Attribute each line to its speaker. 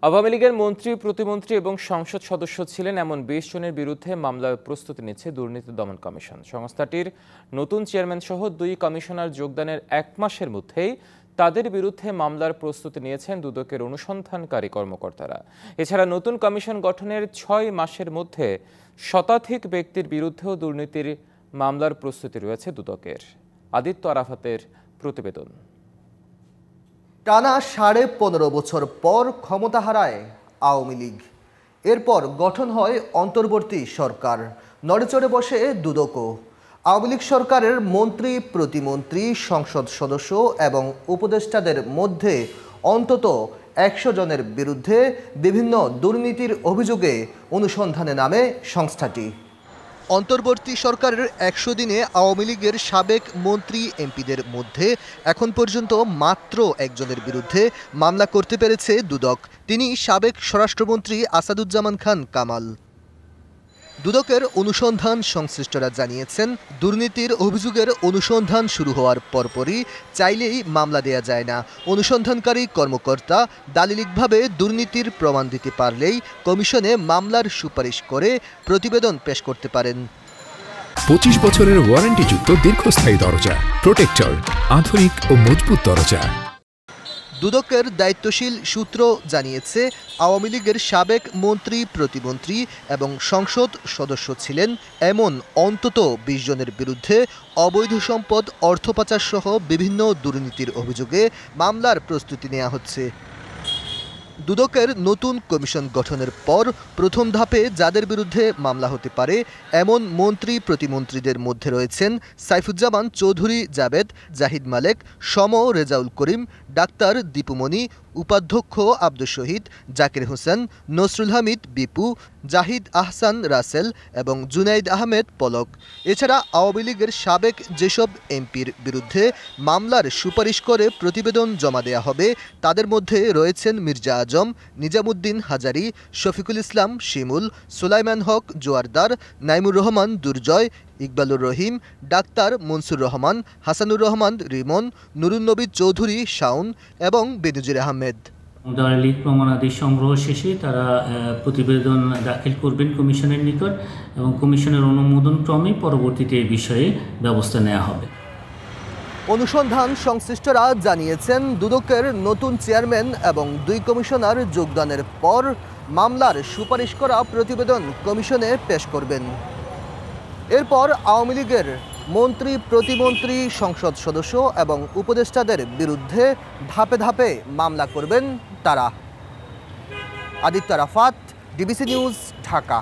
Speaker 1: আওয়ামী লীগের মন্ত্রী, প্রতিমন্ত্রী এবং সংসদ সদস্য ছিলেন এমন ২০ জনের বিরুদ্ধে মামলার প্রস্তুতি নিচ্ছে দুর্নীতি দমন কমিশন। সংস্থাটির নতুন চেয়ারম্যান সহ ২ কমিশনার যোগদানের ১ মাসের মধ্যেই তাদের বিরুদ্ধে মামলার প্রস্তুতি নিয়েছেন দুদকের অনুসন্ধানকারী কর্মকর্তারা। এছাড়া নতুন কমিশন গঠনের ৬ মাসের মধ্যে শতাধিক ব্যক্তির বিরুদ্ধেও দুর্নীতির মামলার প্রস্তুতি রয়েছে দুদকের। আদিত্য আরাফাতের প্রতিবেদন।
Speaker 2: টানা ১৫.৫ বছর পর ক্ষমতা হারায় আওয়ামী লীগ। এরপর গঠন হয় অন্তর্বর্তী সরকার, নড়েচড়ে বসে দুদকও। আওয়ামী লীগ সরকারের মন্ত্রী, প্রতিমন্ত্রী, সংসদ সদস্য এবং উপদেষ্টাদের মধ্যে অন্তত ১০০ জনের বিরুদ্ধে বিভিন্ন দুর্নীতির অভিযোগে অনুসন্ধানে নামে সংস্থাটি। অন্তর্বর্তী সরকারের ১০০ দিনে আওয়ামী লীগের সাবেক মন্ত্রী, এমপিদের মধ্যে এখন পর্যন্ত মাত্র একজনের বিরুদ্ধে মামলা করতে পেরেছে দুদক। তিনি সাবেক স্বরাষ্ট্রমন্ত্রী আসাদুজ্জামান খান কামাল। দুদকের অনুসন্ধান সংশ্লিষ্টরা জানিয়েছেন, দুর্নীতির অভিযোগের অনুসন্ধান শুরু হওয়ার পরপরই চাইলেই মামলা দেয়া যায় না। অনুসন্ধানকারী কর্মকর্তা দালিলিকভাবে দুর্নীতির প্রমাণ দিতে পারলেই কমিশনে মামলার সুপারিশ করে প্রতিবেদন পেশ করতে পারেন।
Speaker 3: ২৫ বছরের ওয়ারেন্টিযুক্ত দীর্ঘস্থায়ী দরজা প্রোটেক্টর, আধুনিক ও মজবুত দরজা।
Speaker 2: দুদকের দায়িত্বশীল সূত্র জানিয়েছে, আওয়ামী লীগের সাবেক মন্ত্রী, প্রতিমন্ত্রী এবং সংসদ সদস্য ছিলেন এমন অন্তত ২০ জনের বিরুদ্ধে অবৈধ সম্পদ, অর্থ পাচার সহ বিভিন্ন দুর্নীতির অভিযোগে মামলার প্রস্তুতি নেওয়া হচ্ছে। দুদকের নতুন কমিশন গঠনের পর প্রথম ধাপে যাদের বিরুদ্ধে মামলা হতে পারে এমন মন্ত্রী, প্রতিমন্ত্রীদের মধ্যে রয়েছেন সাইফুজ্জামান চৌধুরী জাবেদ, জাহিদ মালেক, সম রেজাউল করিম, ডাক্তার দীপুমণি, উপাধ্যক্ষ আব্দুস শহীদ, জাকির হোসেন, নসরুল হামিদ বিপু, জাহিদ আহসান রাসেল এবং জুনাইদ আহমেদ পলক। এছাড়া আওয়ামী লীগের সাবেক যেসব এমপির বিরুদ্ধে মামলার সুপারিশ করে প্রতিবেদন জমা দেয়া হবে তাদের মধ্যে রয়েছেন মির্জা আজম, নিজামুদ্দিন হাজারি, শফিকুল ইসলাম শিমুল, সুলাইমান হক জোয়ারদার, নাইমুর রহমান দুর্জয়, ইকবালুর রহিম, ডাক্তার মনসুর রহমান, হাসানুর রহমান রিমন, নুরুন্নবী চৌধুরী শাওন এবং বেনজির আহমেদ।
Speaker 4: দলিল প্রমাণাদি সংগ্রহ শেষে তারা প্রতিবেদন দাখিল করবেন কমিশনের নিকট এবং কমিশনের অনুমোদন ক্রমে পরবর্তীতে এই বিষয়ে ব্যবস্থা নেওয়া হবে।
Speaker 2: অনুসন্ধান সংশ্লিষ্টরা জানিয়েছেন, দুদকের নতুন চেয়ারম্যান এবং ২ কমিশনার যোগদানের পর মামলার সুপারিশ করা প্রতিবেদন কমিশনে পেশ করবেন। এরপর আওয়ামী লীগের মন্ত্রী, প্রতিমন্ত্রী, সংসদ সদস্য এবং উপদেষ্টাদের বিরুদ্ধে ধাপে ধাপে মামলা করবেন তারা। Aditya Arafat, DBC news, Dhaka.